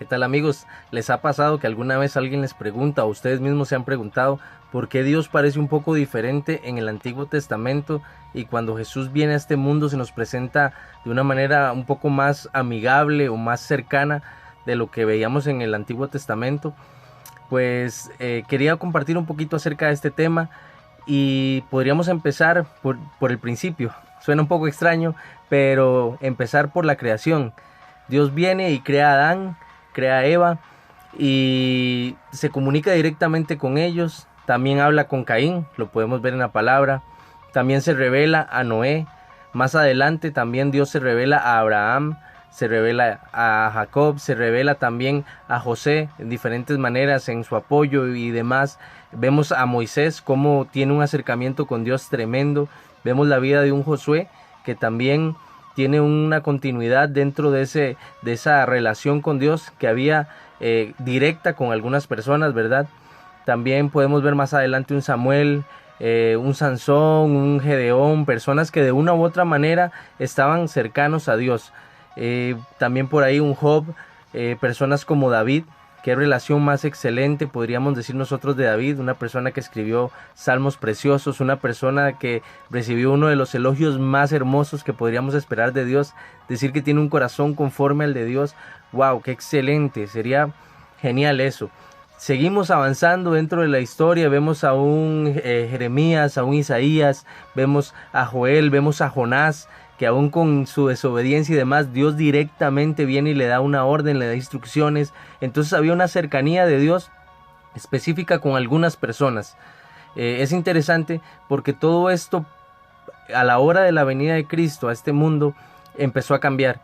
¿Qué tal, amigos? ¿Les ha pasado que alguna vez alguien les pregunta o ustedes mismos se han preguntado por qué Dios parece un poco diferente en el Antiguo Testamento y cuando Jesús viene a este mundo se nos presenta de una manera un poco más amigable o más cercana de lo que veíamos en el Antiguo Testamento? Pues quería compartir un poquito acerca de este tema y podríamos empezar por el principio. Suena un poco extraño, pero empezar por la creación. Dios viene y crea a Adán, crea a Eva y se comunica directamente con ellos. También habla con Caín, lo podemos ver en la palabra. También se revela a Noé. Más adelante también Dios se revela a Abraham, se revela a Jacob, se revela también a José en diferentes maneras en su apoyo y demás. Vemos a Moisés cómo tiene un acercamiento con Dios tremendo. Vemos la vida de un Josué que también tiene una continuidad dentro de esa relación con Dios que había directa con algunas personas, ¿verdad? También podemos ver más adelante un Samuel, un Sansón, un Gedeón, personas que de una u otra manera estaban cercanos a Dios. También por ahí un Job, personas como David. Qué relación más excelente podríamos decir nosotros de David, una persona que escribió salmos preciosos, una persona que recibió uno de los elogios más hermosos que podríamos esperar de Dios, decir que tiene un corazón conforme al de Dios. ¡Wow! ¡Qué excelente! Sería genial eso. Seguimos avanzando dentro de la historia, vemos a un Jeremías, a un Isaías, vemos a Joel, vemos a Jonás, que aún con su desobediencia y demás, Dios directamente viene y le da una orden, le da instrucciones. Entonces había una cercanía de Dios específica con algunas personas. Es interesante porque todo esto, a la hora de la venida de Cristo a este mundo, empezó a cambiar.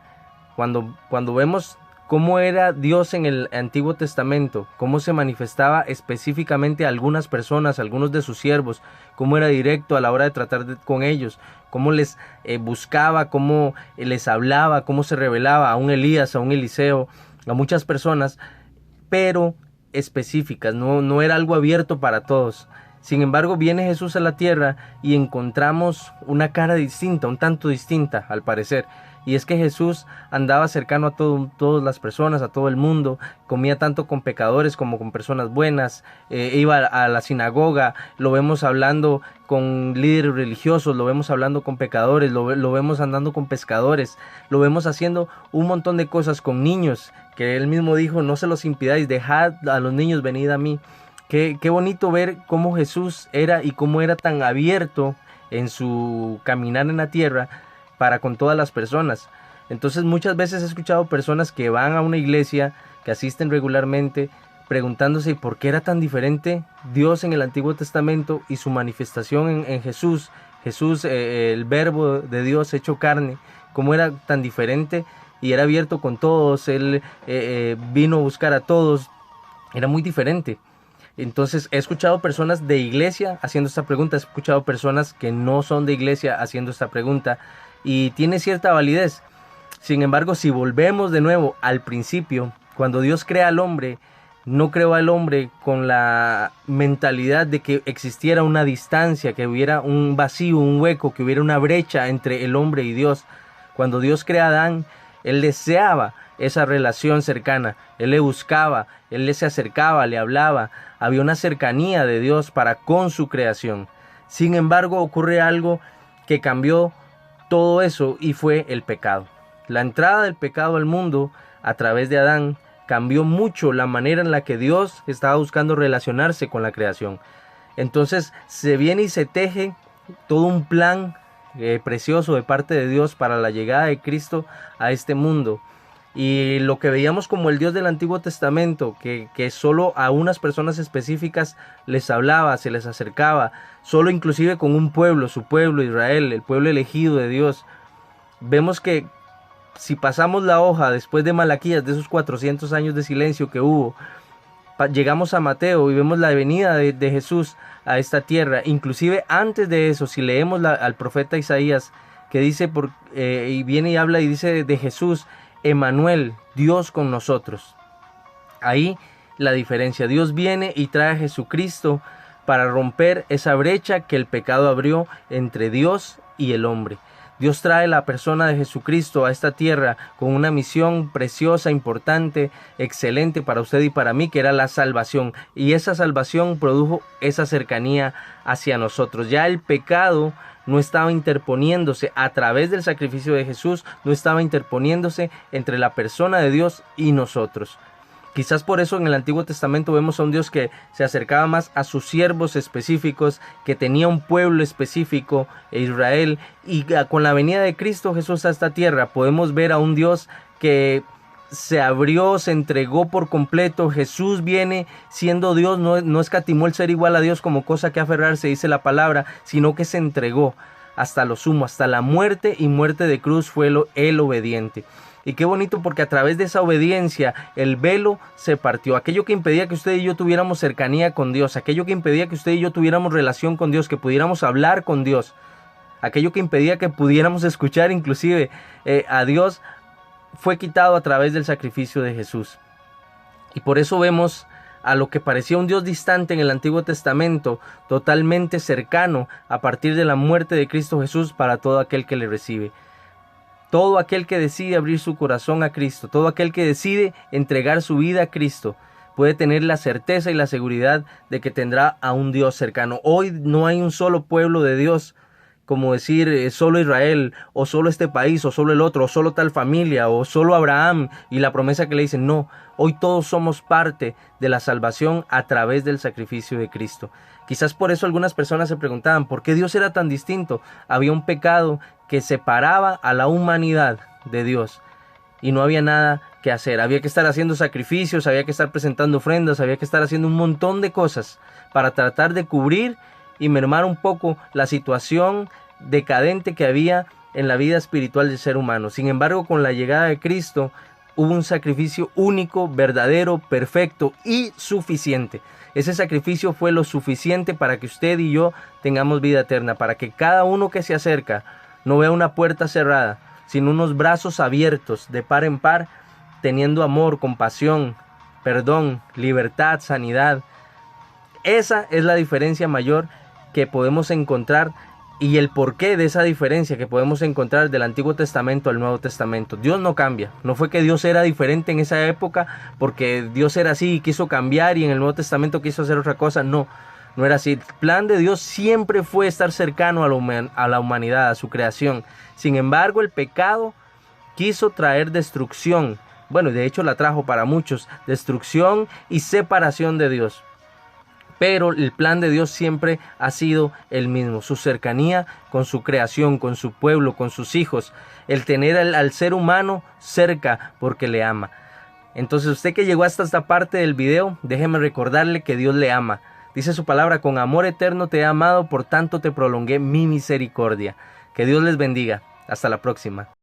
Cuando vemos cómo era Dios en el Antiguo Testamento, cómo se manifestaba específicamente a algunas personas, a algunos de sus siervos, cómo era directo a la hora de tratar con ellos, cómo les buscaba, cómo les hablaba, cómo se revelaba a un Elías, a un Eliseo, a muchas personas, pero específicas, no era algo abierto para todos. Sin embargo, viene Jesús a la tierra y encontramos una cara distinta, un tanto distinta al parecer. Y es que Jesús andaba cercano a todas las personas, a todo el mundo, comía tanto con pecadores como con personas buenas, iba a la sinagoga, lo vemos hablando con líderes religiosos, lo vemos hablando con pecadores, lo vemos andando con pescadores, lo vemos haciendo un montón de cosas con niños, que él mismo dijo, no se los impidáis, dejad a los niños, venid a mí. Qué bonito ver cómo Jesús era y cómo era tan abierto en su caminar en la tierra para con todas las personas. Entonces muchas veces he escuchado personas que van a una iglesia, que asisten regularmente, preguntándose por qué era tan diferente Dios en el Antiguo Testamento y su manifestación en Jesús. Jesús, el verbo de Dios hecho carne, cómo era tan diferente y era abierto con todos, él vino a buscar a todos, era muy diferente. Entonces he escuchado personas de iglesia haciendo esta pregunta, he escuchado personas que no son de iglesia haciendo esta pregunta y tiene cierta validez. Sin embargo, si volvemos de nuevo al principio, cuando Dios crea al hombre, no creó al hombre con la mentalidad de que existiera una distancia, que hubiera un vacío, un hueco, que hubiera una brecha entre el hombre y Dios. Cuando Dios crea a Adán, él deseaba esa relación cercana, él le buscaba, él le se acercaba, le hablaba, había una cercanía de Dios para con su creación. Sin embargo, ocurre algo que cambió todo eso y fue el pecado. La entrada del pecado al mundo a través de Adán cambió mucho la manera en la que Dios estaba buscando relacionarse con la creación. Entonces se viene y se teje todo un plan precioso de parte de Dios para la llegada de Cristo a este mundo. Y lo que veíamos como el Dios del Antiguo Testamento, que solo a unas personas específicas les hablaba, se les acercaba, solo inclusive con un pueblo, su pueblo Israel, el pueblo elegido de Dios. Vemos que si pasamos la hoja después de Malaquías, de esos 400 años de silencio que hubo, llegamos a Mateo y vemos la venida de Jesús a esta tierra. Inclusive antes de eso, si leemos al profeta Isaías, que dice, y viene y habla y dice de Jesús, Emmanuel, Dios con nosotros. Ahí la diferencia. Dios viene y trae a Jesucristo para romper esa brecha que el pecado abrió entre Dios y el hombre. Dios trae la persona de Jesucristo a esta tierra con una misión preciosa, importante, excelente para usted y para mí, que era la salvación. Y esa salvación produjo esa cercanía hacia nosotros. Ya el pecado no estaba interponiéndose a través del sacrificio de Jesús, no estaba interponiéndose entre la persona de Dios y nosotros. Quizás por eso en el Antiguo Testamento vemos a un Dios que se acercaba más a sus siervos específicos, que tenía un pueblo específico, Israel, y con la venida de Cristo Jesús a esta tierra podemos ver a un Dios que se abrió, se entregó por completo. Jesús viene siendo Dios, no escatimó el ser igual a Dios como cosa que aferrarse, dice la palabra, sino que se entregó hasta lo sumo, hasta la muerte, y muerte de cruz fue el obediente. Y qué bonito, porque a través de esa obediencia el velo se partió. Aquello que impedía que usted y yo tuviéramos cercanía con Dios, aquello que impedía que usted y yo tuviéramos relación con Dios, que pudiéramos hablar con Dios, aquello que impedía que pudiéramos escuchar inclusive a Dios, fue quitado a través del sacrificio de Jesús. Y por eso vemos a lo que parecía un Dios distante en el Antiguo Testamento, totalmente cercano a partir de la muerte de Cristo Jesús para todo aquel que le recibe. Todo aquel que decide abrir su corazón a Cristo, todo aquel que decide entregar su vida a Cristo, puede tener la certeza y la seguridad de que tendrá a un Dios cercano. Hoy no hay un solo pueblo de Dios, como decir solo Israel, o solo este país, o solo el otro, o solo tal familia, o solo Abraham, y la promesa que le dicen. No, hoy todos somos parte de la salvación a través del sacrificio de Cristo. Quizás por eso algunas personas se preguntaban, ¿por qué Dios era tan distinto? Había un pecado que separaba a la humanidad de Dios, y no había nada que hacer. Había que estar haciendo sacrificios, había que estar presentando ofrendas, había que estar haciendo un montón de cosas para tratar de cubrir y mermar un poco la situación decadente que había en la vida espiritual del ser humano. Sin embargo, con la llegada de Cristo hubo un sacrificio único, verdadero, perfecto y suficiente. Ese sacrificio fue lo suficiente para que usted y yo tengamos vida eterna, para que cada uno que se acerca no vea una puerta cerrada, sino unos brazos abiertos de par en par, teniendo amor, compasión, perdón, libertad, sanidad. Esa es la diferencia mayor que podemos encontrar, y el porqué de esa diferencia que podemos encontrar del Antiguo Testamento al Nuevo Testamento. Dios no cambia. No fue que Dios era diferente en esa época porque Dios era así y quiso cambiar, y en el Nuevo Testamento quiso hacer otra cosa. No era así. El plan de Dios siempre fue estar cercano a la humanidad, a su creación. Sin embargo, el pecado quiso traer destrucción. Bueno, de hecho la trajo para muchos, destrucción y separación de Dios. Pero el plan de Dios siempre ha sido el mismo, su cercanía con su creación, con su pueblo, con sus hijos, el tener al ser humano cerca porque le ama. Entonces, usted que llegó hasta esta parte del video, déjeme recordarle que Dios le ama. Dice su palabra: con amor eterno te he amado, por tanto te prolongué mi misericordia. Que Dios les bendiga. Hasta la próxima.